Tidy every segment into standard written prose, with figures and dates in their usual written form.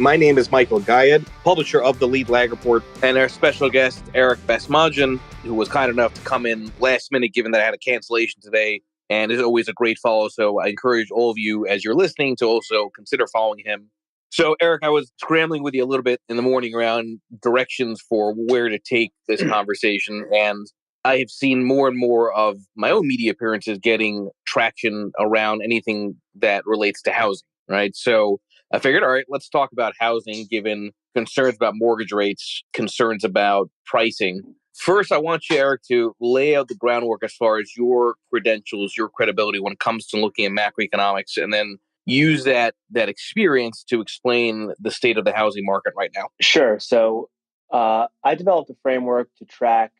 My name is Michael Gayed, publisher of the Lead Lag Report, and our special guest, Eric Basmajian, who was kind enough to come in last minute, given that I had a cancellation today, and is always a great follow. So I encourage all of you, as you're listening, to also consider following him. So, Eric, I was scrambling with you a little bit in the morning around directions for where to take this conversation, and I have seen more and more of my own media appearances getting traction around anything that relates to housing, right? So I figured, all right, let's talk about housing, given concerns about mortgage rates, concerns about pricing. First, I want you, Eric, to lay out the groundwork as far as your credentials, your credibility when it comes to looking at macroeconomics, and then use that experience to explain the state of the housing market right now. Sure. So I developed a framework to track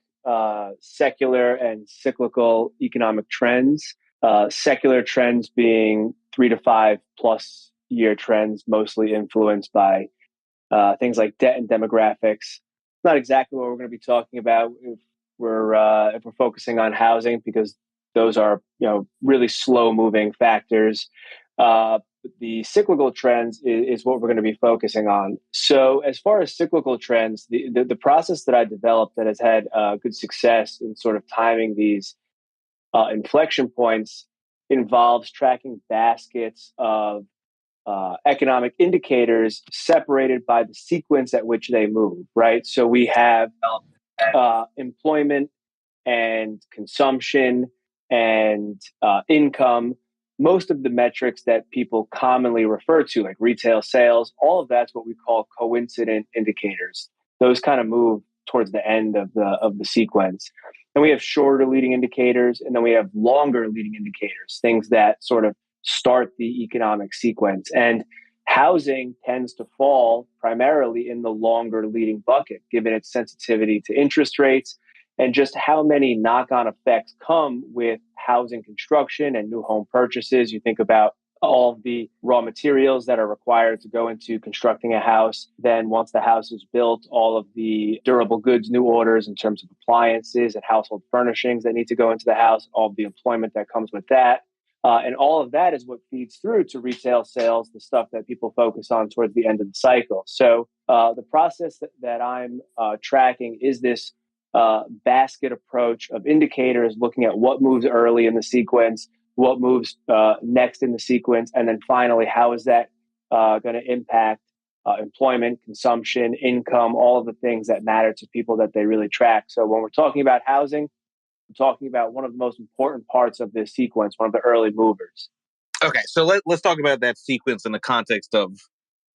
secular and cyclical economic trends, secular trends being 3 to 5 plus year trends, mostly influenced by things like debt and demographics. Not exactly what we're going to be talking about if we're focusing on housing, because those are really slow moving factors. The cyclical trends is what we're going to be focusing on. So as far as cyclical trends, the process that I developed that has had good success in sort of timing these inflection points involves tracking baskets of economic indicators separated by the sequence at which they move, right? So we have employment and consumption and income. Most of the metrics that people commonly refer to, like retail sales, all of that's what we call coincident indicators. Those kind of move towards the end of the sequence. And we have shorter leading indicators, and then we have longer leading indicators, things that sort of start the economic sequence. And housing tends to fall primarily in the longer leading bucket, given its sensitivity to interest rates and just how many knock-on effects come with housing construction and new home purchases. You think about all of the raw materials that are required to go into constructing a house. Then once the house is built, all of the durable goods, new orders in terms of appliances and household furnishings that need to go into the house, all of the employment that comes with that. And all of that is what feeds through to retail sales, the stuff that people focus on towards the end of the cycle. So the process that I'm tracking is this basket approach of indicators, looking at what moves early in the sequence, what moves next in the sequence, and then finally, how is that going to impact employment, consumption, income, all of the things that matter to people that they really track. So when we're talking about housing, we're talking about one of the most important parts of this sequence, one of the early movers. Okay, so let's talk about that sequence in the context of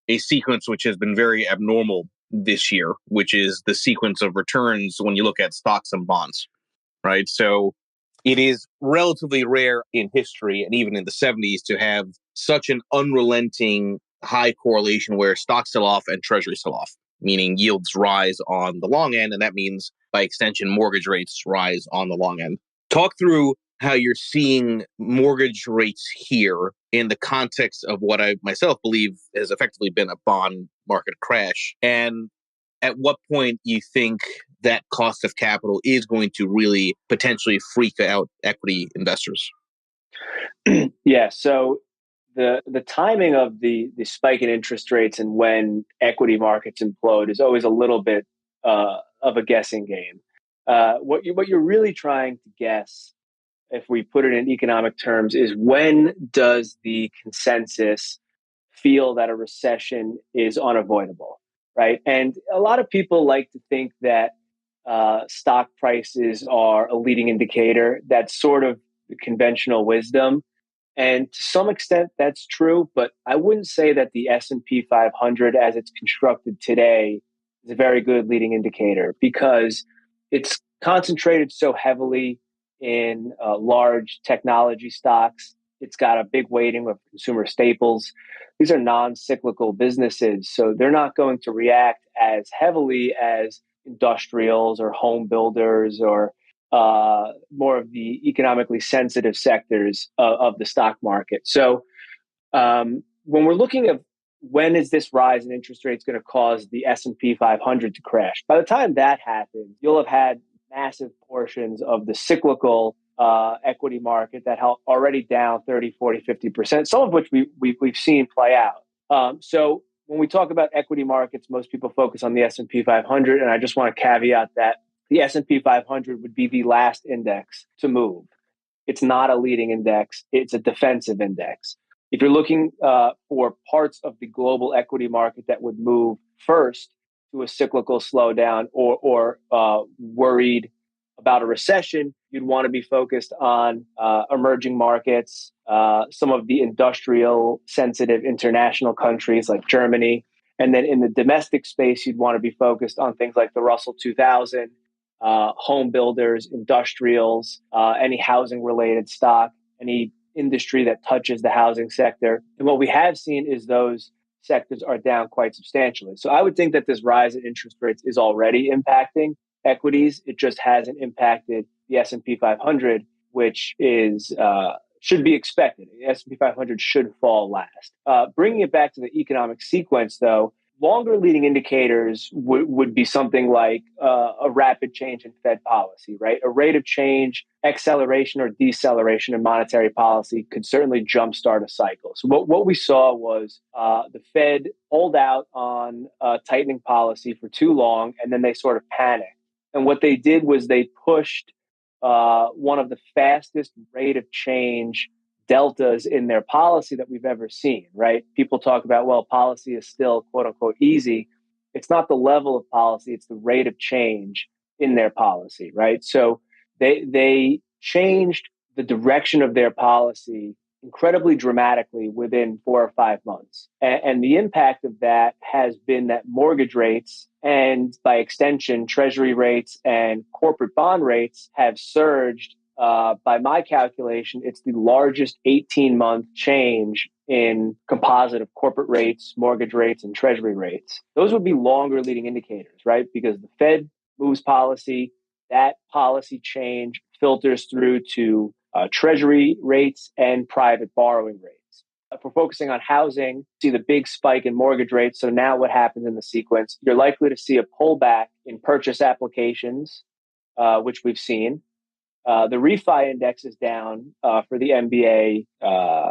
a sequence which has been very abnormal this year, which is the sequence of returns when you look at stocks and bonds, right? So it is relatively rare in history, and even in the 70s, to have such an unrelenting high correlation where stocks sell off and treasuries sell off, meaning yields rise on the long end, and that means, by extension, mortgage rates rise on the long end. Talk through how you're seeing mortgage rates here in the context of what I myself believe has effectively been a bond market crash, and at what point you think that cost of capital is going to really potentially freak out equity investors. Yeah, so the timing of the spike in interest rates and when equity markets implode is always a little bit of a guessing game. What you're really trying to guess, if we put it in economic terms, is when does the consensus feel that a recession is unavoidable, right? And a lot of people like to think that stock prices are a leading indicator. That's sort of the conventional wisdom. And to some extent, that's true, but I wouldn't say that the S&P 500 as it's constructed today is a very good leading indicator, because it's concentrated so heavily in large technology stocks. It's got a big weighting of consumer staples. These are non-cyclical businesses, so they're not going to react as heavily as industrials or home builders or more of the economically sensitive sectors of the stock market. So when we're looking at when is this rise in interest rates going to cause the S&P 500 to crash, by the time that happens, you'll have had massive portions of the cyclical equity market that already down 30, 40, 50%, some of which we've seen play out. So when we talk about equity markets, most people focus on the S&P 500, and I just want to caveat that the S&P 500 would be the last index to move. It's not a leading index. It's a defensive index. If you're looking for parts of the global equity market that would move first to a cyclical slowdown or worried about a recession, you'd want to be focused on emerging markets, some of the industrial sensitive international countries like Germany. And then in the domestic space, you'd want to be focused on things like the Russell 2000, home builders, industrials, any housing related stock, any industry that touches the housing sector. And what we have seen is those sectors are down quite substantially. So I would think that this rise in interest rates is already impacting equities. It just hasn't impacted the S&P 500, which is should be expected. The S&P 500 should fall last. Bringing it back to the economic sequence, though, longer leading indicators would be something like a rapid change in Fed policy, right? A rate of change, acceleration or deceleration in monetary policy could certainly jumpstart a cycle. So what we saw was the Fed hold out on tightening policy for too long, and then they sort of panicked. And what they did was they pushed one of the fastest rate of change deltas in their policy that we've ever seen, right? People talk about, well, policy is still quote unquote easy. It's not the level of policy, it's the rate of change in their policy, right? So they changed the direction of their policy incredibly dramatically within 4 or 5 months. And the impact of that has been that mortgage rates and by extension, treasury rates and corporate bond rates have surged. By my calculation, it's the largest 18-month change in composite of corporate rates, mortgage rates, and treasury rates. Those would be longer leading indicators, right? Because the Fed moves policy, that policy change filters through to treasury rates and private borrowing rates. If we're focusing on housing, see the big spike in mortgage rates. So now what happens in the sequence? You're likely to see a pullback in purchase applications, which we've seen. The refi index is down for the MBA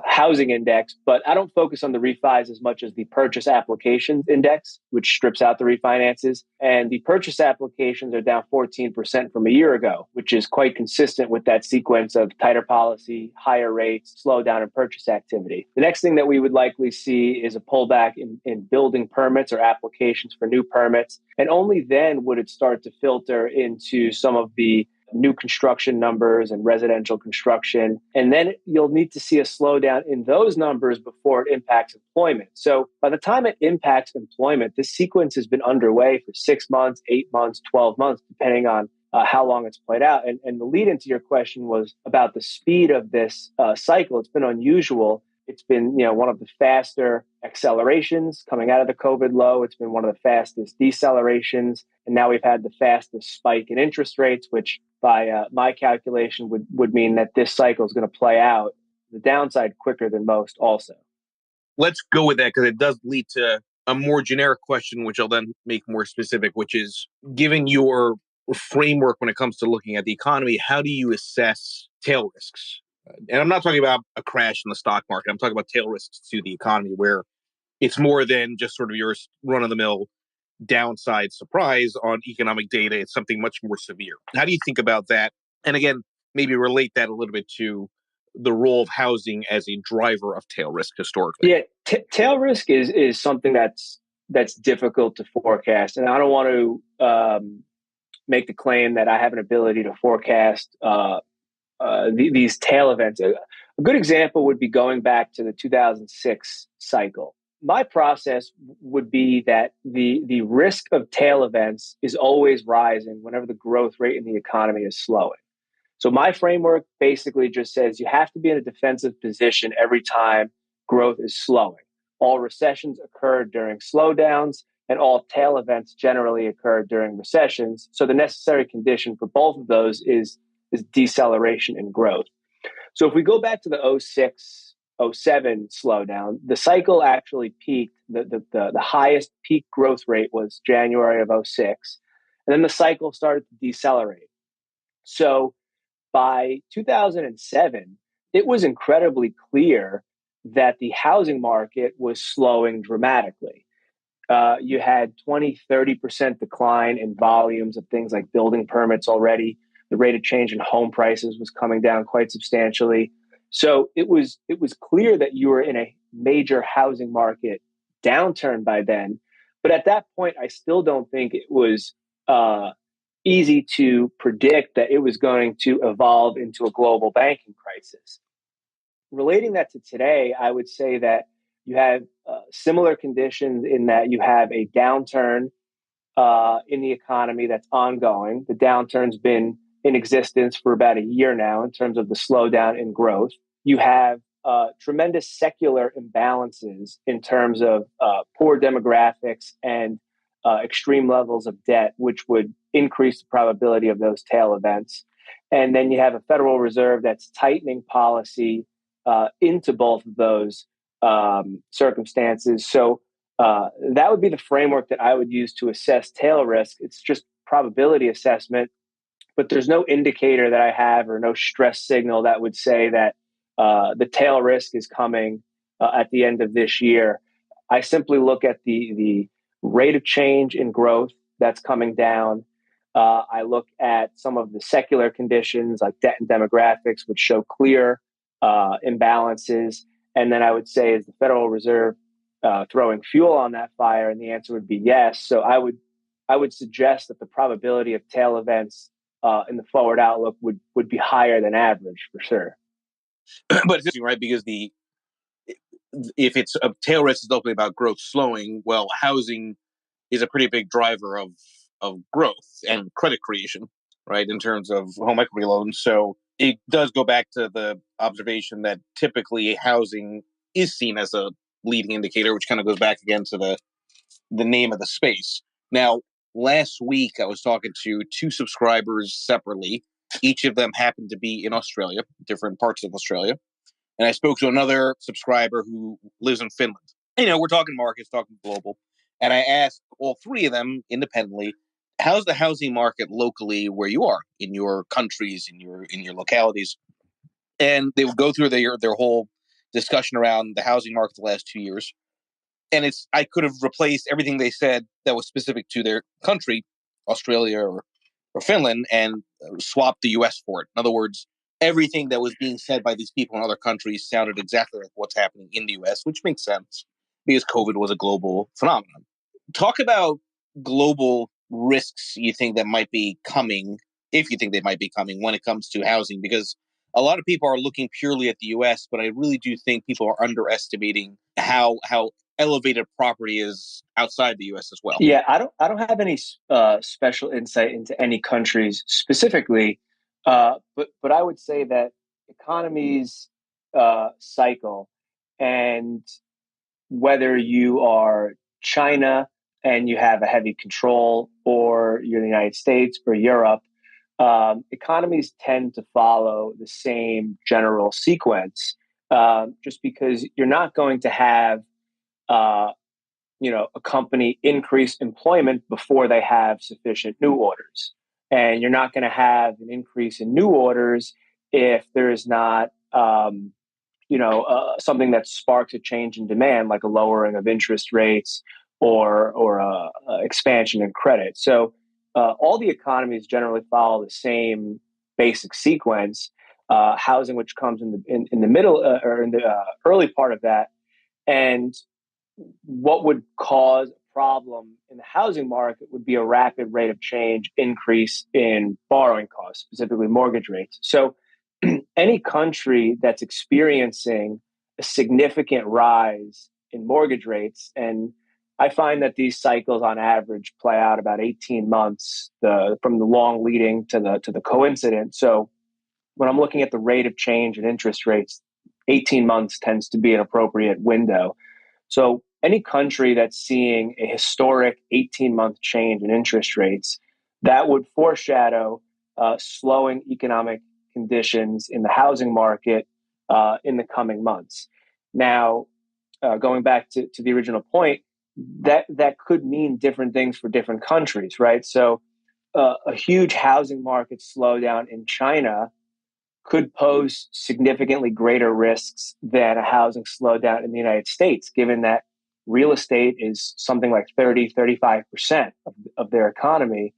housing index, but I don't focus on the refis as much as the purchase applications index, which strips out the refinances. And the purchase applications are down 14% from a year ago, which is quite consistent with that sequence of tighter policy, higher rates, slowdown in purchase activity. The next thing that we would likely see is a pullback in building permits or applications for new permits. And only then would it start to filter into some of the new construction numbers and residential construction. And then you'll need to see a slowdown in those numbers before it impacts employment. So by the time it impacts employment, this sequence has been underway for 6 months, 8 months, 12 months, depending on how long it's played out. And the lead into your question was about the speed of this cycle. It's been unusual. It's been, one of the faster accelerations coming out of the COVID low. It's been one of the fastest decelerations. And now we've had the fastest spike in interest rates, which by my calculation would mean that this cycle is going to play out the downside quicker than most also. Let's go with that because it does lead to a more generic question, which I'll then make more specific, which is given your framework when it comes to looking at the economy, how do you assess tail risks? And I'm not talking about a crash in the stock market. I'm talking about tail risks to the economy where it's more than just sort of your run-of-the-mill downside surprise on economic data. It's something much more severe. How do you think about that? And again, maybe relate that a little bit to the role of housing as a driver of tail risk historically. Yeah, tail risk is something that's difficult to forecast. And I don't want to make the claim that I have an ability to forecast these tail events. A good example would be going back to the 2006 cycle. My process would be that the risk of tail events is always rising whenever the growth rate in the economy is slowing. So my framework basically just says you have to be in a defensive position every time growth is slowing. All recessions occur during slowdowns, and all tail events generally occur during recessions. So the necessary condition for both of those is deceleration in growth. So if we go back to the 06, 07 slowdown, the cycle actually peaked. The highest peak growth rate was January of 06. And then the cycle started to decelerate. So by 2007, it was incredibly clear that the housing market was slowing dramatically. You had 20-30% decline in volumes of things like building permits already. The rate of change in home prices was coming down quite substantially. So it was clear that you were in a major housing market downturn by then. But at that point, I still don't think it was easy to predict that it was going to evolve into a global banking crisis. Relating that to today, I would say that you have similar conditions in that you have a downturn in the economy that's ongoing. The downturn's been in existence for about a year now in terms of the slowdown in growth. You have tremendous secular imbalances in terms of poor demographics and extreme levels of debt, which would increase the probability of those tail events. And then you have a Federal Reserve that's tightening policy into both of those circumstances. So that would be the framework that I would use to assess tail risk. It's just probability assessment, but there's no indicator that I have or no stress signal that would say that the tail risk is coming at the end of this year. I simply look at the rate of change in growth that's coming down. I look at some of the secular conditions like debt and demographics, which show clear imbalances. And then I would say, is the Federal Reserve throwing fuel on that fire? And the answer would be yes. So I would suggest that the probability of tail events in the forward outlook would be higher than average for sure. But it's interesting, right? Because if it's a tail risk is ultimately about growth slowing, well, housing is a pretty big driver of growth and credit creation, right? In terms of home equity loans. So it does go back to the observation that typically housing is seen as a leading indicator, which kind of goes back again to the name of the space. Now, last week I was talking to two subscribers separately. Each of them happened to be in Australia, different parts of Australia. And I spoke to another subscriber who lives in Finland. We're talking markets, talking global. And I asked all three of them independently, how's the housing market locally where you are, in your countries, in your localities? And they would go through their whole discussion around the housing market the last 2 years. And I could have replaced everything they said that was specific to their country, Australia or Finland, and swapped the US for it. In other words, everything that was being said by these people in other countries sounded exactly like what's happening in the US, which makes sense because COVID was a global phenomenon. Talk about global risks you think that might be coming, if you think they might be coming when it comes to housing, because a lot of people are looking purely at the US, but I really do think people are underestimating how elevated property is outside the US as well. Yeah, I don't have any special insight into any countries specifically, but I would say that economies cycle, and whether you are China and you have a heavy control, or you're the United States or Europe, economies tend to follow the same general sequence, just because you're not going to have uh, a company increase employment before they have sufficient new orders. And you're not going to have an increase in new orders if there is not, something that sparks a change in demand, like a lowering of interest rates or expansion in credit. So all the economies generally follow the same basic sequence. Housing, which comes in the middle or in the early part of that, and what would cause a problem in the housing market would be a rapid rate of change increase in borrowing costs, specifically mortgage rates. So any country that's experiencing a significant rise in mortgage rates, and I find that these cycles on average play out about 18 months, from the long leading to the coincident. So when I'm looking at the rate of change in interest rates, 18 months tends to be an appropriate window. So any country that's seeing a historic 18-month change in interest rates, that would foreshadow slowing economic conditions in the housing market in the coming months. Now, going back to the original point, that could mean different things for different countries, right? So a huge housing market slowdown in China could pose significantly greater risks than a housing slowdown in the United States, given that real estate is something like 35% of their economy,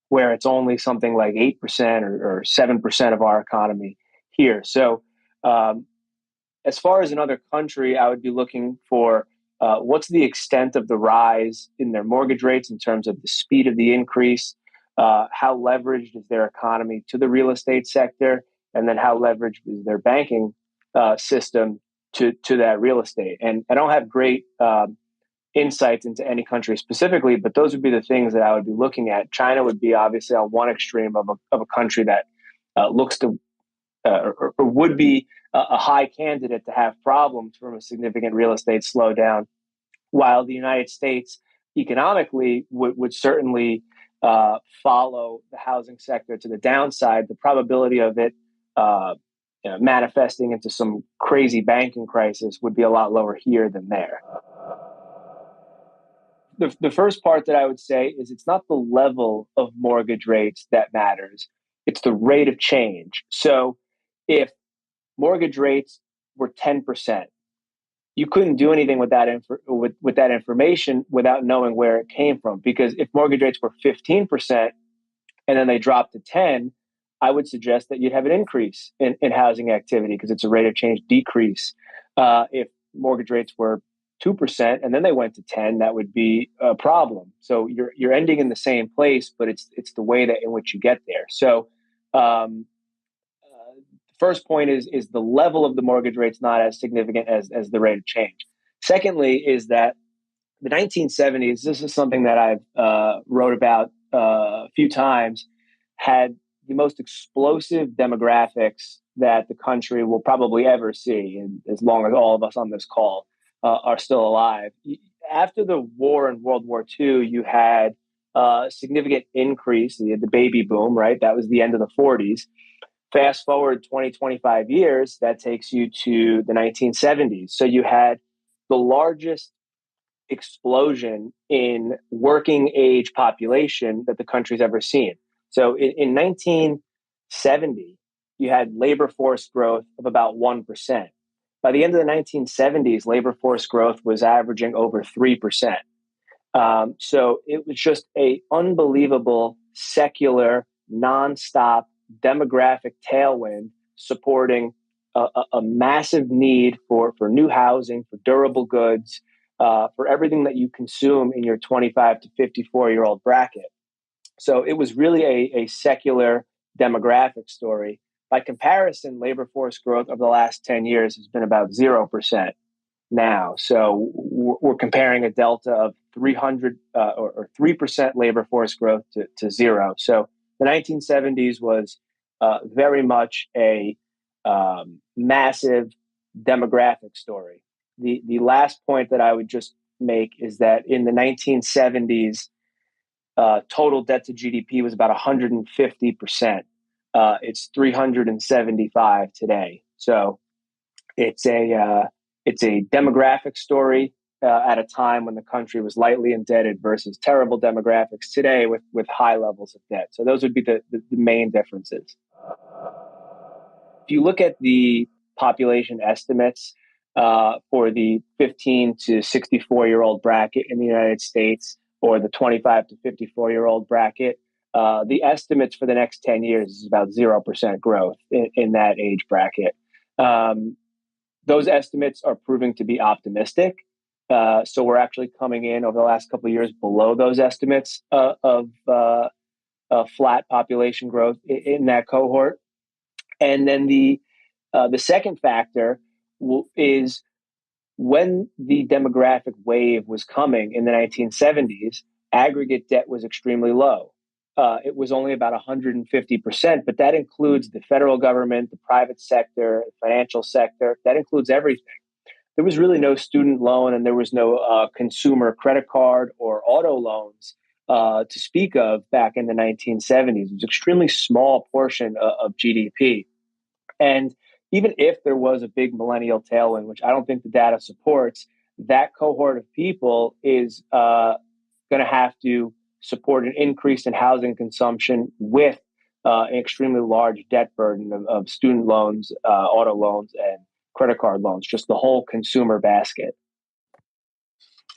where it's only something like 8% or 7% of our economy here. So, as far as another country, I would be looking for what's the extent of the rise in their mortgage rates in terms of the speed of the increase, how leveraged is their economy to the real estate sector, and then how leveraged is their banking system to that real estate. And I don't have great insights into any country specifically, but those would be the things that I would be looking at. China would be obviously on one extreme of a country that looks to or would be a high candidate to have problems from a significant real estate slowdown, while the United States economically would certainly follow the housing sector to the downside. The probability of it manifesting into some crazy banking crisis would be a lot lower here than there. The first part that I would say is it's not the level of mortgage rates that matters, it's the rate of change. So if mortgage rates were 10%, you couldn't do anything with with that information without knowing where it came from. Because if mortgage rates were 15% and then they dropped to 10, I would suggest that you'd have an increase in housing activity because it's a rate of change decrease. If mortgage rates were 2% and then they went to 10, that would be a problem. So you're ending in the same place, but it's the way that in which you get there. So first point is the level of the mortgage rate's not as significant as the rate of change. Secondly, is that the 1970s, this is something that I've wrote about a few times, had the most explosive demographics that the country will probably ever see, and as long as all of us on this call are still alive. After the war in World War II, you had a significant increase, the baby boom, right? That was the end of the 40s. Fast forward 20, 25 years, that takes you to the 1970s. So you had the largest explosion in working age population that the country's ever seen. So in 1970, you had labor force growth of about 1%. By the end of the 1970s, labor force growth was averaging over 3%. So it was just a unbelievable secular, nonstop demographic tailwind supporting a massive need for new housing, for durable goods, for everything that you consume in your 25 to 54-year-old bracket. So it was really a secular demographic story. By comparison, labor force growth over the last 10 years has been about 0% now. So we're comparing a delta of 300 or 3% labor force growth to zero. So the 1970s was very much a massive demographic story. The last point that I would just make is that in the 1970s, total debt to GDP was about 150%. It's 375 today. So it's a demographic story at a time when the country was lightly indebted versus terrible demographics today with high levels of debt. So those would be the main differences. If you look at the population estimates for the 15 to 64-year-old bracket in the United States or the 25 to 54-year-old bracket, the estimates for the next 10 years is about 0% growth in that age bracket. Those estimates are proving to be optimistic. So we're actually coming in over the last couple of years below those estimates of flat population growth in that cohort. And then the second factor is when the demographic wave was coming in the 1970s, aggregate debt was extremely low. It was only about 150%, but that includes the federal government, the private sector, the financial sector. That includes everything. There was really no student loan and there was no consumer credit card or auto loans to speak of back in the 1970s. It was an extremely small portion of GDP. And even if there was a big millennial tailwind, which I don't think the data supports, that cohort of people is going to have to support an increase in housing consumption with an extremely large debt burden of student loans, auto loans, and credit card loans, just the whole consumer basket.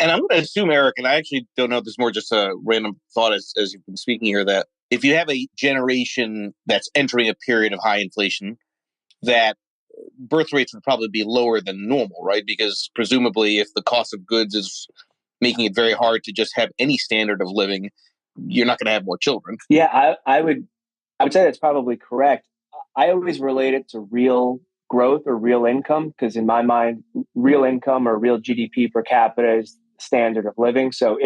And I'm going to assume, Eric, and I actually don't know if this is more just a random thought as you've been speaking here, that if you have a generation that's entering a period of high inflation, that birth rates would probably be lower than normal, right? Because presumably if the cost of goods is making it very hard to just have any standard of living, you're not going to have more children. Yeah, I would say that's probably correct. I always relate it to real growth or real income because in my mind, real income or real GDP per capita is standard of living. So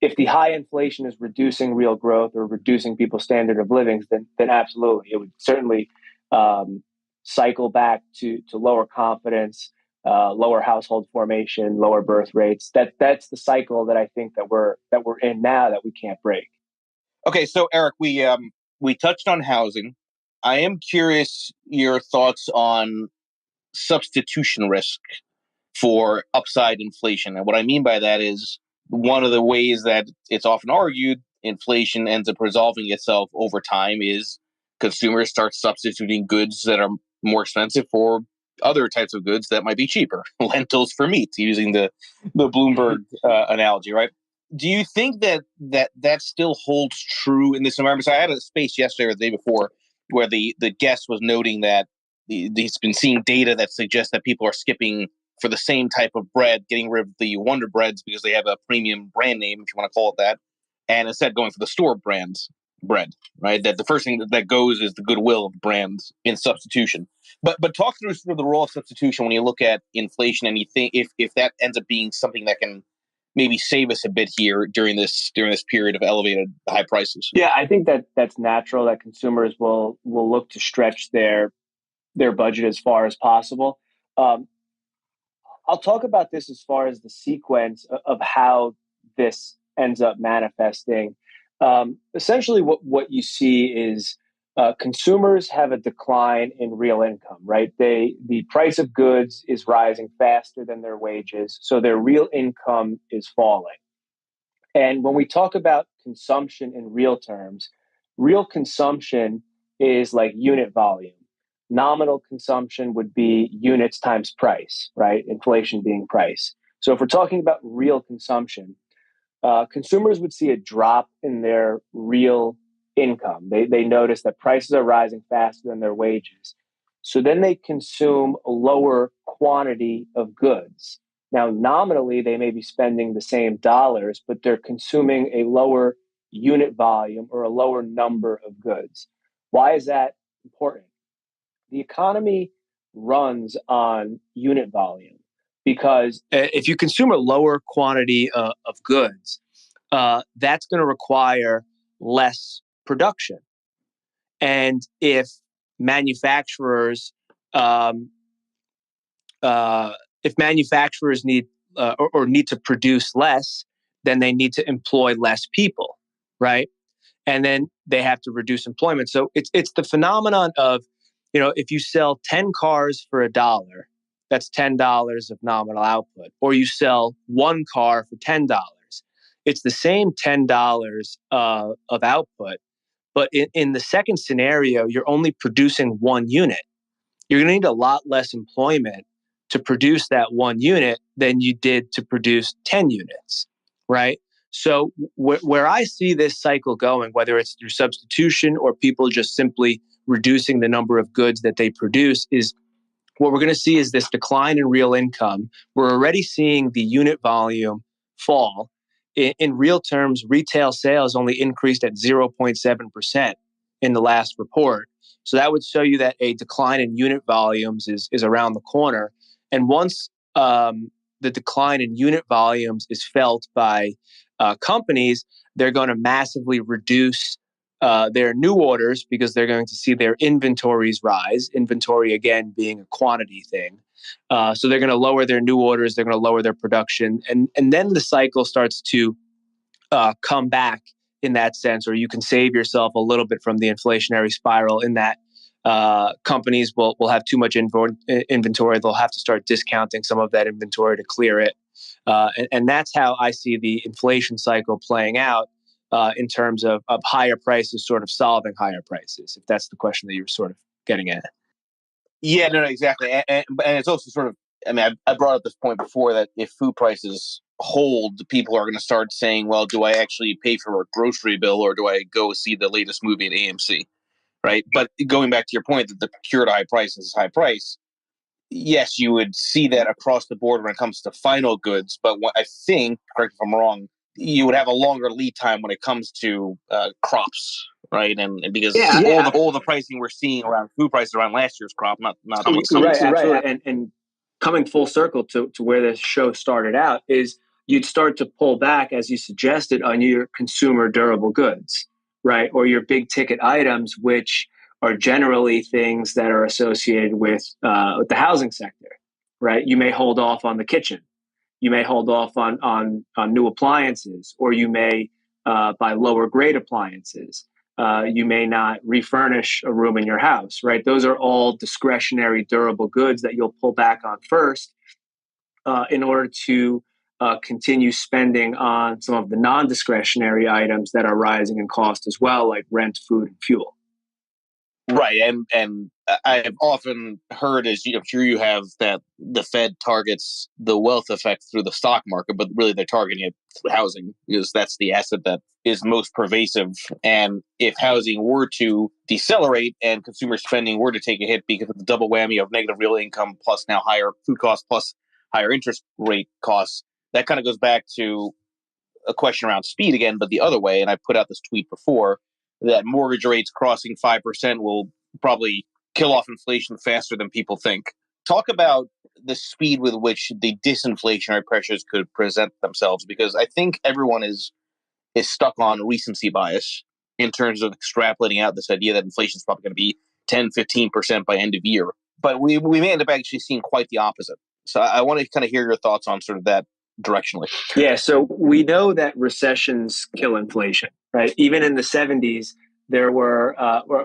if the high inflation is reducing real growth or reducing people's standard of living, then absolutely it would certainly um, cycle back to lower confidence, lower household formation, lower birth rates. That's the cycle that I think that we're in now that we can't break. Okay, so Eric, we touched on housing. I am curious your thoughts on substitution risk for upside inflation. And what I mean by that is one of the ways that it's often argued inflation ends up resolving itself over time is consumers start substituting goods that are more expensive for other types of goods that might be cheaper. Lentils for meat, using the Bloomberg analogy, right? Do you think that still holds true in this environment? So I had a space yesterday or the day before where the guest was noting that he's been seeing data that suggests that people are skipping for the same type of bread, getting rid of the Wonder Breads because they have a premium brand name, if you want to call it that, and instead going for the store brands bread, right? That the first thing that goes is the goodwill of brands in substitution. But talk through sort of the role of substitution when you look at inflation, and you think if that ends up being something that can maybe save us a bit here during this period of elevated high prices. Yeah, I think that that's natural that consumers will look to stretch their budget as far as possible. Um, I'll talk about this as far as the sequence of how this ends up manifesting. Essentially, what you see is consumers have a decline in real income, right? The price of goods is rising faster than their wages, so their real income is falling. And when we talk about consumption in real terms, real consumption is like unit volume. Nominal consumption would be units times price, right? Inflation being price. So if we're talking about real consumption, consumers would see a drop in their real income. They notice that prices are rising faster than their wages. So then they consume a lower quantity of goods. Now, nominally, they may be spending the same dollars, but they're consuming a lower unit volume or a lower number of goods. Why is that important? The economy runs on unit volume because if you consume a lower quantity of goods, that's going to require less production. And manufacturers um, if manufacturers need or need to produce less, then they need to employ less people, right? And then they have to reduce employment. So it's the phenomenon of, if you sell 10 cars for $1, that's $10 of nominal output, or you sell one car for $10. It's the same $10 of output, but in the second scenario, you're only producing one unit. You're going to need a lot less employment to produce that one unit than you did to produce 10 units, right? So where I see this cycle going, whether it's through substitution or people just simply reducing the number of goods that they produce, is what we're going to see is this decline in real income. We're already seeing the unit volume fall. In real terms, retail sales only increased at 0.7% in the last report. So that would show you that a decline in unit volumes is around the corner. And once the decline in unit volumes is felt by companies, they're going to massively reduce their new orders because they're going to see their inventories rise. Inventory, again, being a quantity thing. So they're going to lower their new orders. They're going to lower their production. And then the cycle starts to come back in that sense, or you can save yourself a little bit from the inflationary spiral in that companies will have too much inventory. They'll have to start discounting some of that inventory to clear it. And that's how I see the inflation cycle playing out in terms of higher prices sort of solving higher prices, if that's the question that you're sort of getting at. Yeah, no, exactly. And it's also sort of, I mean, I brought up this point before that if food prices hold, people are going to start saying, well, do I actually pay for a grocery bill or do I go see the latest movie at AMC? Right. But going back to your point that the procured high price is high price, yes, you would see that across the board when it comes to final goods. But what I think, correct if I'm wrong, you would have a longer lead time when it comes to crops, right? And because all the pricing we're seeing around food prices around last year's crop, not right, absolutely. And coming full circle to where this show started out is you'd start to pull back, as you suggested, on your consumer durable goods, right? Or your big ticket items, which are generally things that are associated with the housing sector, right? You may hold off on the kitchen. You may hold off on new appliances, or you may buy lower grade appliances. You may not refurnish a room in your house, right? Those are all discretionary, durable goods that you'll pull back on first in order to continue spending on some of the non-discretionary items that are rising in cost as well, like rent, food, and fuel. Right, and I've often heard, as I'm sure you have, that the Fed targets the wealth effect through the stock market, but really they're targeting it through housing because that's the asset that is most pervasive. And if housing were to decelerate and consumer spending were to take a hit because of the double whammy of negative real income plus now higher food costs plus higher interest rate costs, that kind of goes back to a question around speed again, but the other way. And I put out this tweet before that mortgage rates crossing 5% will probably kill off inflation faster than people think. Talk about the speed with which the disinflationary pressures could present themselves, because I think everyone is stuck on recency bias in terms of extrapolating out this idea that inflation is probably going to be 10, 15% by end of year. But we may end up actually seeing quite the opposite. So I want to kind of hear your thoughts on sort of that directionally. Yeah, so we know that recessions kill inflation, right? Even in the 70s, there were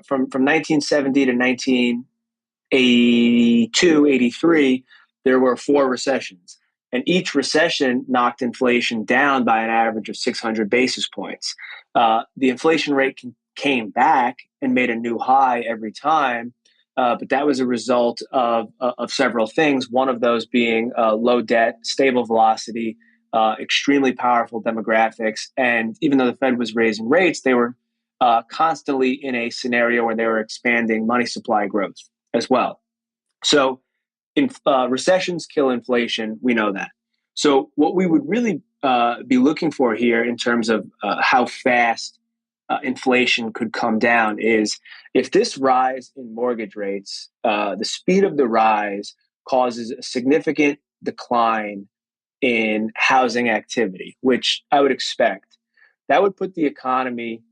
from 1970 to 1982, 83, there were 4 recessions. And each recession knocked inflation down by an average of 600 basis points. The inflation rate came back and made a new high every time. But that was a result of several things, one of those being low debt, stable velocity, extremely powerful demographics. And even though the Fed was raising rates, they were constantly in a scenario where they were expanding money supply growth as well. So recessions kill inflation. We know that. So what we would really be looking for here in terms of how fast inflation could come down is if this rise in mortgage rates, the speed of the rise causes a significant decline in housing activity, which I would expect. That would put the economy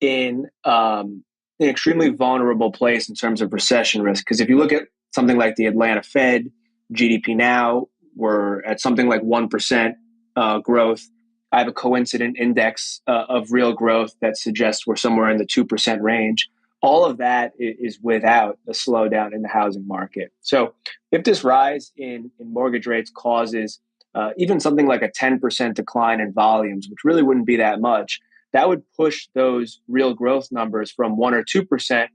in an extremely vulnerable place in terms of recession risk. Because if you look at something like the Atlanta Fed, GDP now, we're at something like 1% growth. I have a coincident index of real growth that suggests we're somewhere in the 2% range. All of that is without a slowdown in the housing market. So if this rise in mortgage rates causes even something like a 10% decline in volumes, which really wouldn't be that much, that would push those real growth numbers from 1 or 2%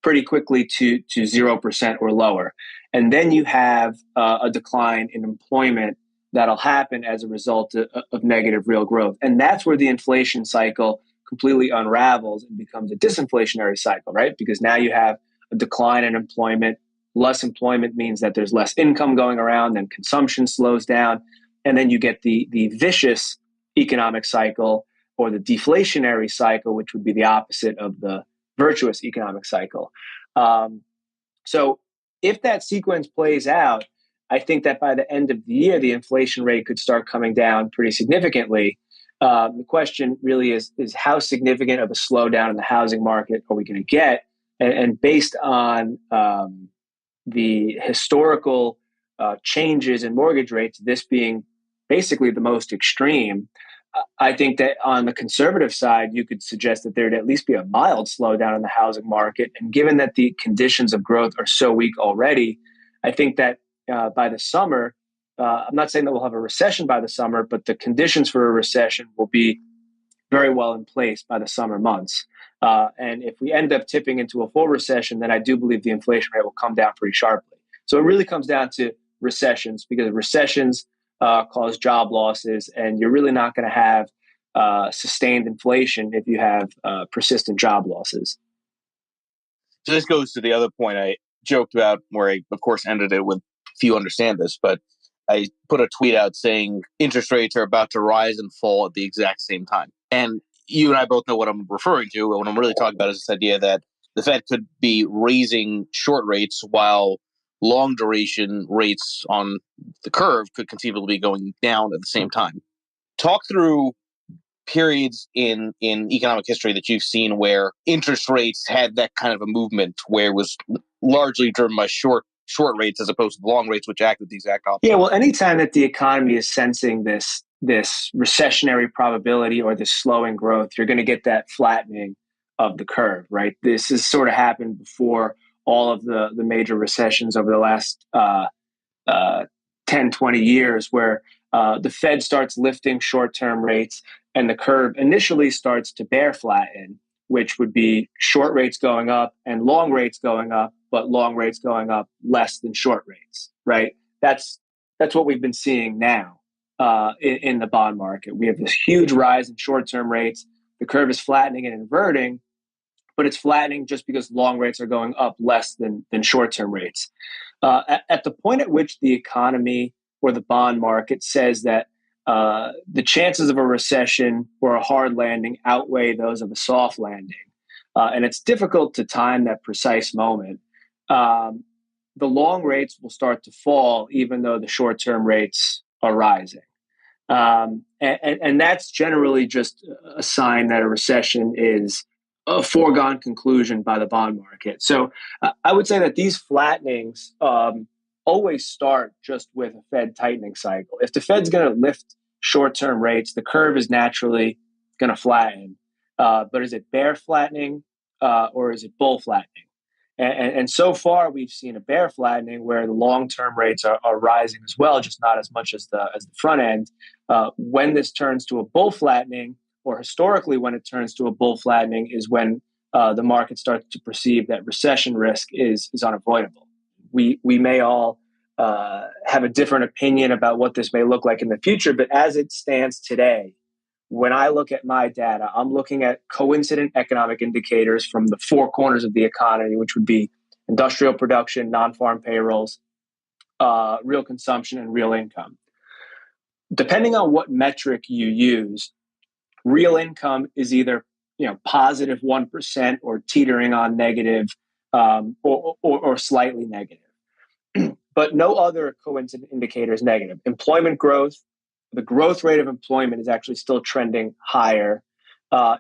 pretty quickly to 0% or lower. And then you have a decline in employment that'll happen as a result of negative real growth. And that's where the inflation cycle completely unravels and becomes a disinflationary cycle, right? Because now you have a decline in employment. Less employment means that there's less income going around, then consumption slows down. And then you get the vicious economic cycle or the deflationary cycle, which would be the opposite of the virtuous economic cycle. So if that sequence plays out, I think that by the end of the year, the inflation rate could start coming down pretty significantly. The question really is how significant of a slowdown in the housing market are we going to get? And based on the historical changes in mortgage rates, this being basically the most extreme, I think that on the conservative side, you could suggest that there'd at least be a mild slowdown in the housing market. And given that the conditions of growth are so weak already, I think that by the summer, I'm not saying that we'll have a recession by the summer, but the conditions for a recession will be very well in place by the summer months. And if we end up tipping into a full recession, then I do believe the inflation rate will come down pretty sharply. So it really comes down to recessions, because recessions cause job losses, and you're really not going to have sustained inflation if you have persistent job losses. So this goes to the other point I joked about, where I, of course, ended it with few understand this, but I put a tweet out saying interest rates are about to rise and fall at the exact same time. And you and I both know what I'm referring to. What I'm really talking about is this idea that the Fed could be raising short rates while long duration rates on the curve could conceivably be going down at the same time. Talk through periods in economic history that you've seen where interest rates had that kind of a movement, where it was largely driven by short rates as opposed to long rates, which acted the exact opposite. Yeah, well, anytime that the economy is sensing this recessionary probability or this slowing growth, you're going to get that flattening of the curve, right? This has sort of happened before all of the major recessions over the last uh, 10, 20 years, where the Fed starts lifting short-term rates and the curve initially starts to bear flatten, which would be short rates going up and long rates going up, but long rates going up less than short rates, right? That's that's what we've been seeing now in the bond market. We have this huge rise in short-term rates. The curve is flattening and inverting, but it's flattening just because long rates are going up less than short-term rates. At the point at which the economy or the bond market says that the chances of a recession or a hard landing outweigh those of a soft landing, and it's difficult to time that precise moment, um, the long rates will start to fall even though the short-term rates are rising. And that's generally just a sign that a recession is a foregone conclusion by the bond market. So I would say that these flattenings always start just with a Fed tightening cycle. If the Fed's going to lift short-term rates, the curve is naturally going to flatten. But is it bear flattening or is it bull flattening? And so far, we've seen a bear flattening where the long-term rates are rising as well, just not as much as the front end. When this turns to a bull flattening, or historically when it turns to a bull flattening, is when the market starts to perceive that recession risk is unavoidable. We may all have a different opinion about what this may look like in the future, but as it stands today, when I look at my data, I'm looking at coincident economic indicators from the four corners of the economy, which would be industrial production, non-farm payrolls, real consumption, and real income. Depending on what metric you use, real income is either positive 1% or teetering on negative, or slightly negative. But no other coincident indicator is negative. Employment growth, the growth rate of employment is actually still trending higher.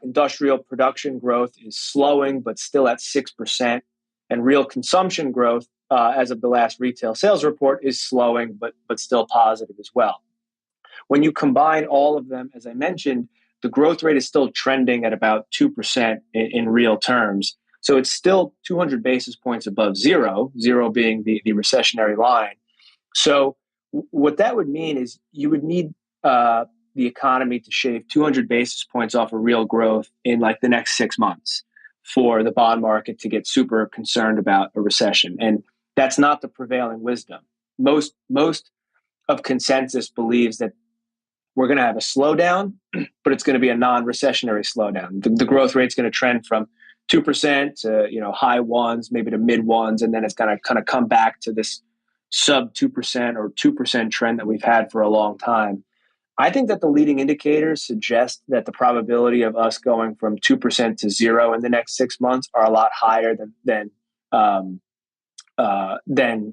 Industrial production growth is slowing, but still at 6%. And real consumption growth, as of the last retail sales report, is slowing, but still positive as well. When you combine all of them, as I mentioned, the growth rate is still trending at about 2% in real terms. So it's still 200 basis points above zero, zero being the recessionary line. So what that would mean is you would need the economy to shave 200 basis points off of real growth in like the next 6 months for the bond market to get super concerned about a recession. And that's not the prevailing wisdom. Most of consensus believes that we're going to have a slowdown, but it's going to be a non-recessionary slowdown. The growth rate's going to trend from 2% to high ones, maybe to mid ones, and then it's going to kind of come back to this sub 2% or 2% trend that we've had for a long time. I think that the leading indicators suggest that the probability of us going from 2% to zero in the next 6 months are a lot higher than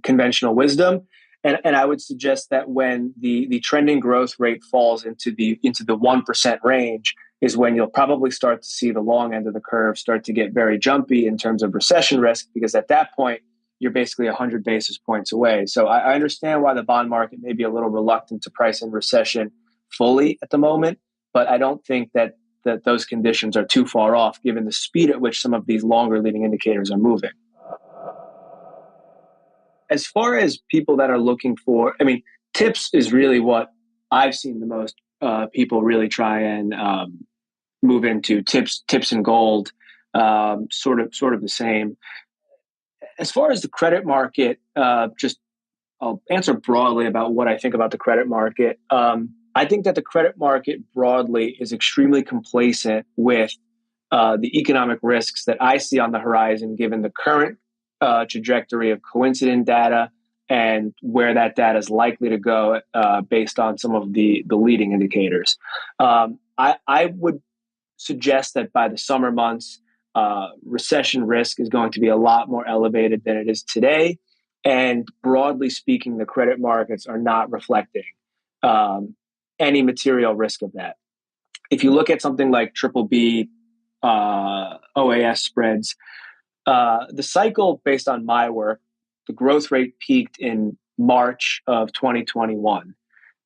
conventional wisdom. And I would suggest that when the trending growth rate falls into the 1% range is when you'll probably start to see the long end of the curve start to get very jumpy in terms of recession risk, because at that point, you're basically 100 basis points away. So I understand why the bond market may be a little reluctant to price in recession fully at the moment, but I don't think that those conditions are too far off given the speed at which some of these longer leading indicators are moving. As far as people that are looking for, tips is really what I've seen the most people really try and move into. Tips and gold, sort of the same. As far as the credit market, just I'll answer broadly about what I think about the credit market. I think that the credit market broadly is extremely complacent with the economic risks that I see on the horizon, given the current trajectory of coincident data and where that data is likely to go based on some of the leading indicators. I would suggest that by the summer months, recession risk is going to be a lot more elevated than it is today. And broadly speaking, the credit markets are not reflecting any material risk of that. If you look at something like triple B OAS spreads, the cycle based on my work, the growth rate peaked in March of 2021.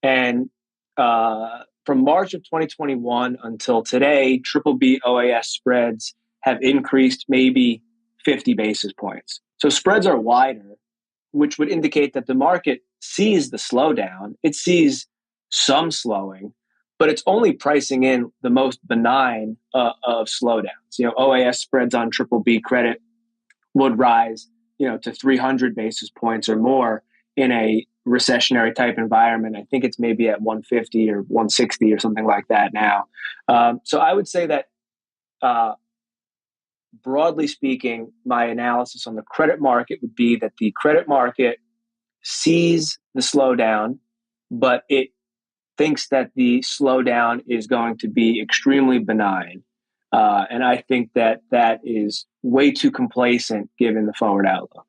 And from March of 2021 until today, triple B OAS spreads have increased maybe 50 basis points. So spreads are wider, which would indicate that the market sees the slowdown. It sees some slowing, but it's only pricing in the most benign of slowdowns. OAS spreads on triple B credit would rise, to 300 basis points or more in a recessionary type environment. I think it's maybe at 150 or 160 or something like that now. So I would say that broadly speaking, my analysis on the credit market would be that the credit market sees the slowdown, but it thinks that the slowdown is going to be extremely benign. And I think that that is way too complacent given the forward outlook.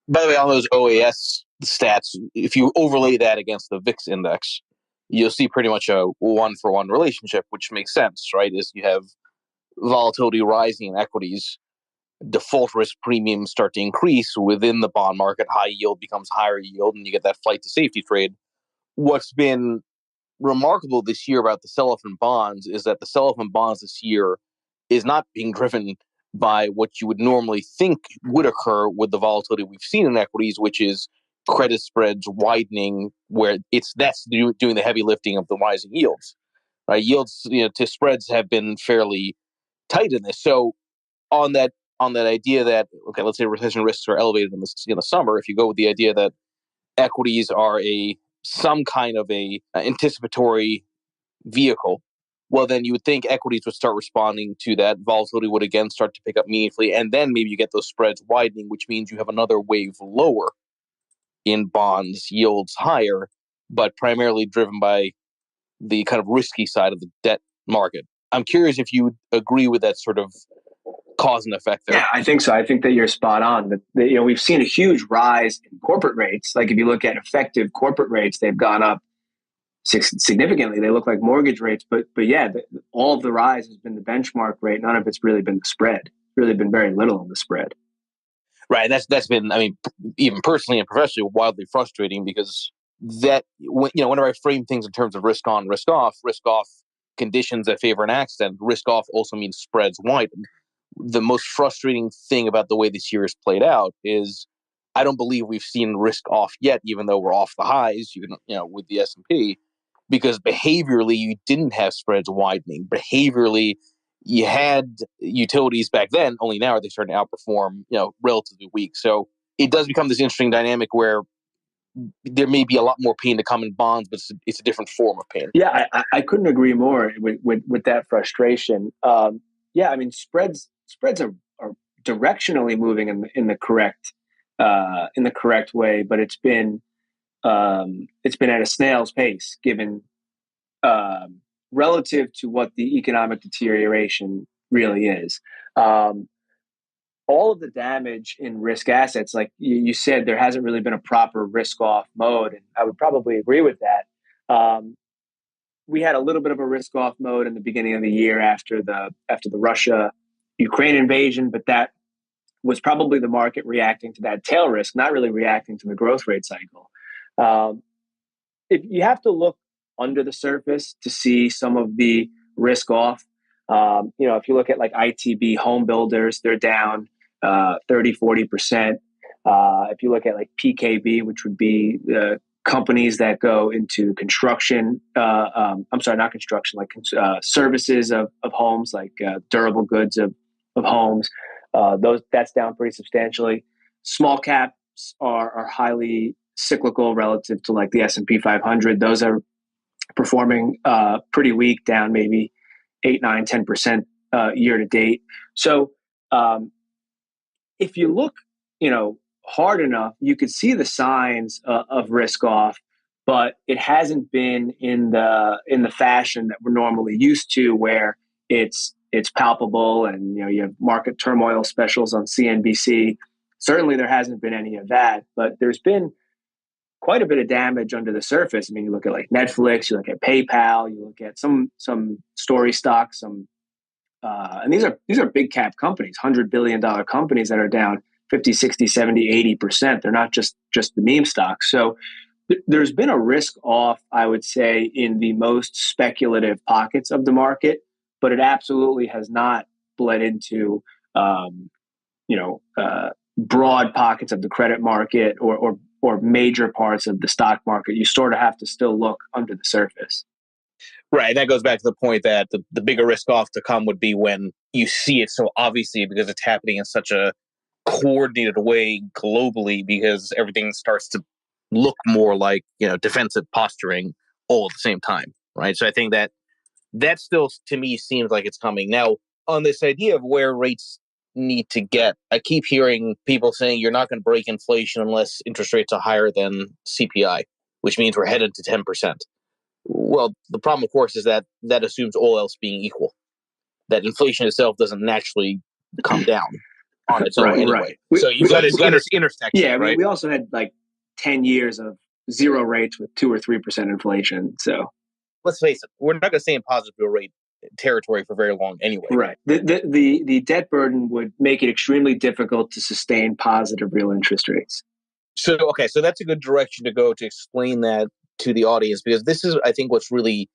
By the way, on those OAS stats, if you overlay that against the VIX index, you'll see pretty much a one-for-one relationship, which makes sense, right? Is you have volatility rising in equities, default risk premiums start to increase within the bond market, high yield becomes higher yield, and you get that flight to safety trade. What's been remarkable this year about the sell-off in bonds is that the sell-off in bonds this year is not being driven by what you would normally think would occur with the volatility we've seen in equities, which is credit spreads widening, where that's doing the heavy lifting of the rising yields. Right? Yields to spreads have been fairly tight in this. So on that idea that, okay, let's say recession risks are elevated in the summer, if you go with the idea that equities are some kind of a anticipatory vehicle, well, then you would think equities would start responding to that. Volatility would again start to pick up meaningfully, and then maybe you get those spreads widening, which means you have another wave lower in bonds, yields higher, but primarily driven by the kind of risky side of the debt market. I'm curious if you agree with that sort of cause and effect there. Yeah, I think so. I think that you're spot on. That we've seen a huge rise in corporate rates. Like if you look at effective corporate rates, they've gone up significantly. They look like mortgage rates, but yeah, all of the rise has been the benchmark rate. None of it's really been the spread. It's really been very little on the spread. Right. That's been, I mean, even personally and professionally, wildly frustrating because that, whenever I frame things in terms of risk on, risk off conditions that favor an accident, risk off also means spreads widen. The most frustrating thing about the way this year has played out is I don't believe we've seen risk off yet, even though we're off the highs, with the S&P, because behaviorally you didn't have spreads widening. Behaviorally, you had utilities back then, only now are they starting to outperform, relatively weak. So it does become this interesting dynamic where there may be a lot more pain to come in bonds, but it's a different form of pain. Yeah, I couldn't agree more with that frustration. Yeah, I mean, spreads are directionally moving in the correct way, but it's been at a snail's pace given relative to what the economic deterioration really is. All of the damage in risk assets, like you said, there hasn't really been a proper risk off mode, and I would probably agree with that. We had a little bit of a risk off mode in the beginning of the year after the Russia Ukraine invasion, but that was probably the market reacting to that tail risk, not really reacting to the growth rate cycle. If you have to look under the surface to see some of the risk off, if you look at like ITB home builders, they're down 30-40%. If you look at like PKB, which would be the companies that go into construction, I'm sorry, not construction, like services of homes, like durable goods of homes, that's down pretty substantially. Small cap caps are highly cyclical relative to like the S&P 500. Those are performing pretty weak, down maybe 8, 9, 10% year to date. So if you look, hard enough, you could see the signs of risk off, but it hasn't been in the fashion that we're normally used to, where it's palpable and you have market turmoil specials on CNBC. Certainly, there hasn't been any of that, but there's been quite a bit of damage under the surface. I mean, you look at like Netflix, you look at PayPal, you look at some story stocks, and these are big cap companies, $100 billion companies that are down 50, 60, 70, 80%. They're not just the meme stocks. So there's been a risk off, I would say, in the most speculative pockets of the market, but it absolutely has not bled into, broad pockets of the credit market or major parts of the stock market. You sort of have to still look under the surface. Right. And that goes back to the point that the bigger risk off to come would be when you see it so obviously, because it's happening in such a coordinated way globally, because everything starts to look more like, defensive posturing all at the same time. Right. So I think that still, to me, seems like it's coming. Now, on this idea of where rates need to get, I keep hearing people saying you're not going to break inflation unless interest rates are higher than CPI, which means we're headed to 10%. Well, the problem, of course, is that assumes all else being equal, that inflation itself doesn't naturally come down on its own anyway. Right. So you've got to intersect. Yeah, right? We also had like 10 years of zero rates with 2 or 3% inflation. So let's face it, we're not going to stay in positive real rate territory for very long anyway. Right. The debt burden would make it extremely difficult to sustain positive real interest rates. So that's a good direction to go to explain that to the audience, because this is, I think, what's really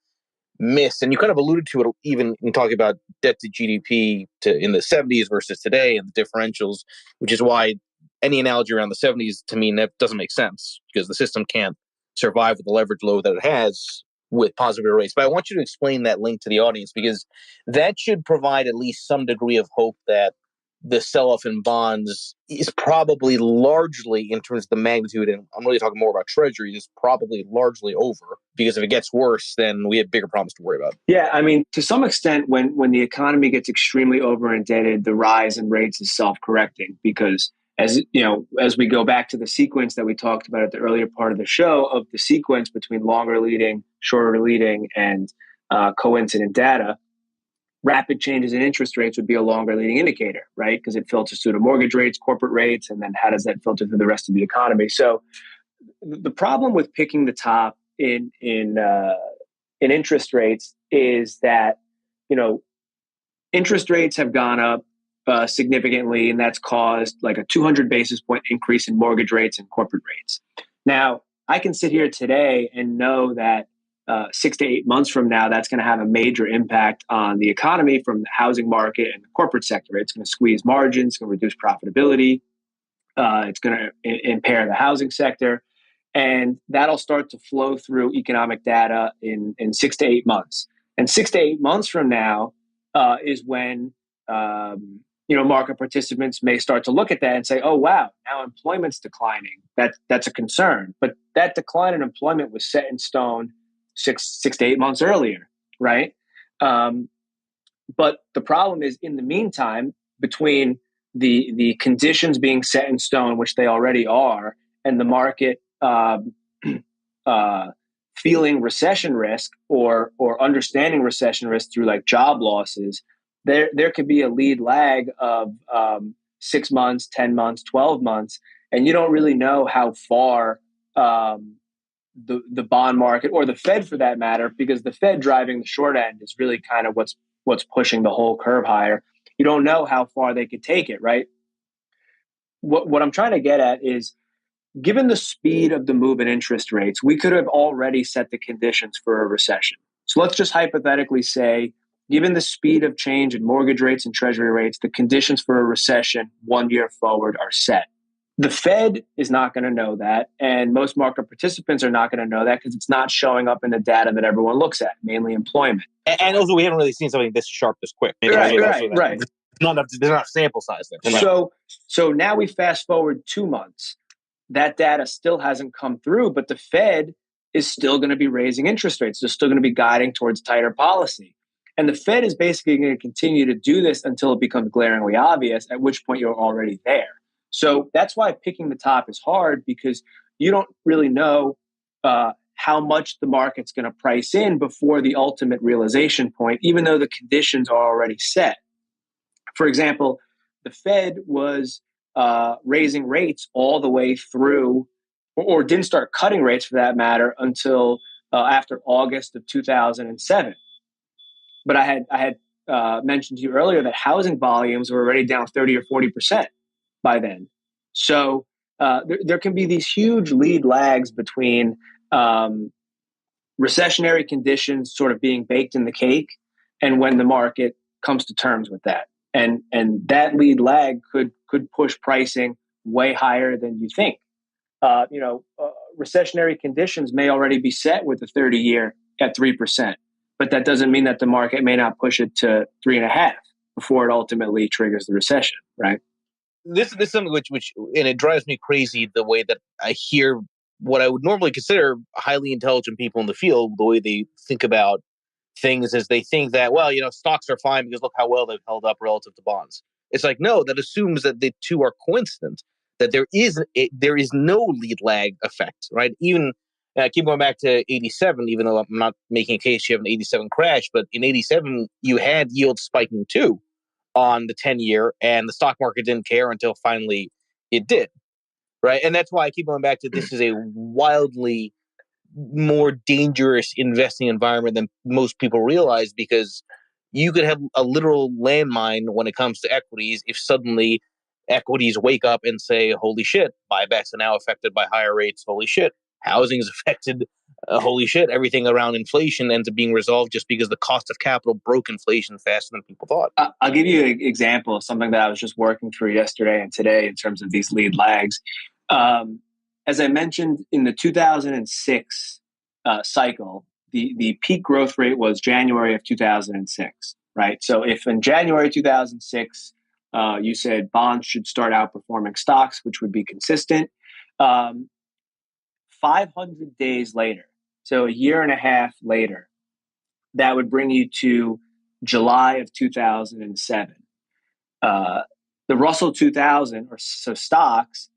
missed. And you kind of alluded to it even in talking about debt to GDP in the 70s versus today and the differentials, which is why any analogy around the 70s to me doesn't make sense, because the system can't survive with the leverage load that it has with positive real rates. But I want you to explain that link to the audience, because that should provide at least some degree of hope that the sell-off in bonds is probably largely, in terms of the magnitude, and I'm really talking more about treasuries, is probably largely over, because if it gets worse, then we have bigger problems to worry about. Yeah, I mean, to some extent, when the economy gets extremely over-indebted, the rise in rates is self-correcting, because as we go back to the sequence that we talked about at the earlier part of the show, of the sequence between longer leading, shorter leading, and coincident data, rapid changes in interest rates would be a longer leading indicator, right? Because it filters through to mortgage rates, corporate rates, and then how does that filter through the rest of the economy? So the problem with picking the top in interest rates is that, interest rates have gone up significantly, and that's caused like a 200 basis point increase in mortgage rates and corporate rates. Now, I can sit here today and know that 6 to 8 months from now, that's going to have a major impact on the economy from the housing market and the corporate sector. It's going to squeeze margins, it's going to reduce profitability, it's going to impair the housing sector, and that'll start to flow through economic data in 6 to 8 months. And 6 to 8 months from now is when market participants may start to look at that and say, "Oh wow, now employment's declining. That's a concern." But that decline in employment was set in stone six to 8 months earlier, right? But the problem is, in the meantime, between the conditions being set in stone, which they already are, and the market feeling recession risk or understanding recession risk through like job losses, there could be a lead lag of 6 months, 10 months, 12 months, and you don't really know how far the bond market, or the Fed for that matter, because the Fed driving the short end is really kind of what's pushing the whole curve higher. You don't know how far they could take it, right? What I'm trying to get at is, given the speed of the move in interest rates, we could have already set the conditions for a recession. So let's just hypothetically say, given the speed of change in mortgage rates and treasury rates, the conditions for a recession 1 year forward are set. The Fed is not going to know that, and most market participants are not going to know that, because it's not showing up in the data that everyone looks at, mainly employment. And also, we haven't really seen something this sharp this quick. Right. There's not enough sample size there. So now we fast forward 2 months. that data still hasn't come through, but the Fed is still going to be raising interest rates. They're still going to be guiding towards tighter policy. And the Fed is basically going to continue to do this until it becomes glaringly obvious, at which point you're already there. So that's why picking the top is hard, because you don't really know how much the market's going to price in before the ultimate realization point, even though the conditions are already set. For example, the Fed was raising rates all the way through, or didn't start cutting rates for that matter, until after August of 2007. But I had mentioned to you earlier that housing volumes were already down 30 or 40% by then. So there can be these huge lead lags between recessionary conditions sort of being baked in the cake and when the market comes to terms with that. And that lead lag could push pricing way higher than you think. Recessionary conditions may already be set with the 30-year at 3%, but that doesn't mean that the market may not push it to 3.5 before it ultimately triggers the recession, right? This is something which and it drives me crazy, the way that I hear what I would normally consider highly intelligent people in the field, the way they think about things is they think that, well, stocks are fine because look how well they've held up relative to bonds. It's like, no, that assumes that the two are coincident, that there is no lead lag effect, right? Even I keep going back to 87, even though I'm not making a case you have an 87 crash, but in 87, you had yields spiking too on the 10-year, and the stock market didn't care until finally it did, right? And that's why I keep going back to this is a wildly more dangerous investing environment than most people realize, because you could have a literal landmine when it comes to equities if suddenly equities wake up and say, holy shit, buybacks are now affected by higher rates. Holy shit, housing is affected. Holy shit, everything around inflation ends up being resolved just because the cost of capital broke inflation faster than people thought. I'll give you an example of something that I was just working through yesterday and today in terms of these lead lags. As I mentioned, in the 2006 cycle, the peak growth rate was January of 2006, right? So if in January 2006, you said bonds should start outperforming stocks, which would be consistent, 500 days later, so a year and a half later, that would bring you to July of 2007. The Russell 2000, or so stocks,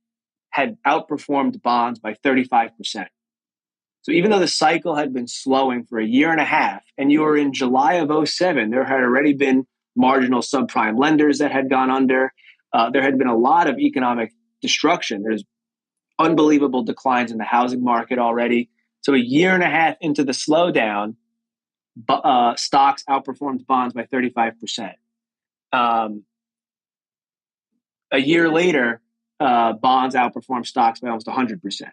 had outperformed bonds by 35%. So even though the cycle had been slowing for a year and a half, and you were in July of 07, there had already been marginal subprime lenders that had gone under. There had been a lot of economic destruction. There's unbelievable declines in the housing market already. So a year and a half into the slowdown, stocks outperformed bonds by 35%. A year later, bonds outperformed stocks by almost 100%.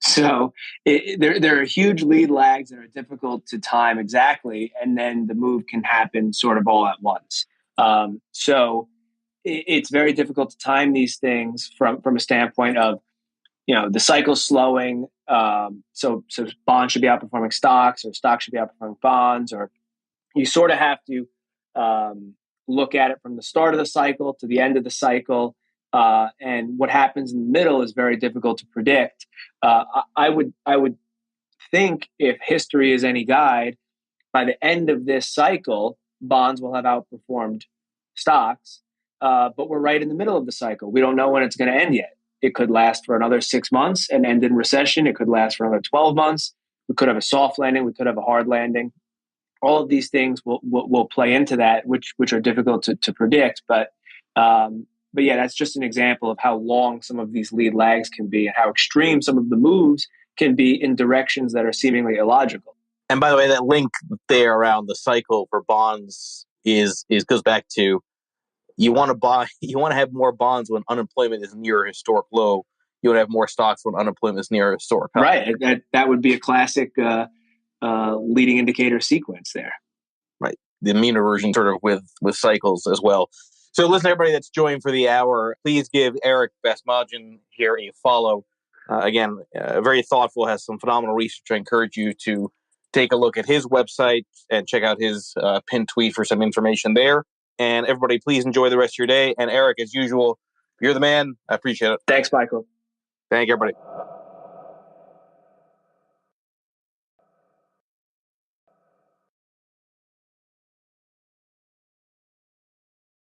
So there are huge lead lags that are difficult to time exactly, and then the move can happen sort of all at once. So it's very difficult to time these things from a standpoint of, the cycle slowing. So bonds should be outperforming stocks, or stocks should be outperforming bonds, or you sort of have to look at it from the start of the cycle to the end of the cycle. And what happens in the middle is very difficult to predict. I would think, if history is any guide, by the end of this cycle, bonds will have outperformed stocks. But we're right in the middle of the cycle. We don't know when it's going to end yet. It could last for another 6 months and end in recession. It could last for another 12 months. We could have a soft landing. We could have a hard landing. All of these things will play into that, which are difficult to predict. But yeah, that's just an example of how long some of these lead lags can be, and how extreme some of the moves can be in directions that are seemingly illogical. And by the way, that link there around the cycle for bonds is goes back to, you want to have more bonds when unemployment is near a historic low. You want to have more stocks when unemployment is near a historic high. Right. That would be a classic leading indicator sequence there. Right. The mean reversion sort of with cycles as well. So listen, everybody that's joined for the hour, please give Eric Basmajian here a follow. Again, very thoughtful, has some phenomenal research. I encourage you to take a look at his website and check out his pinned tweet for some information there. And everybody, please enjoy the rest of your day. And Eric, as usual, you're the man. I appreciate it. Thanks, Michael. Thank you, everybody.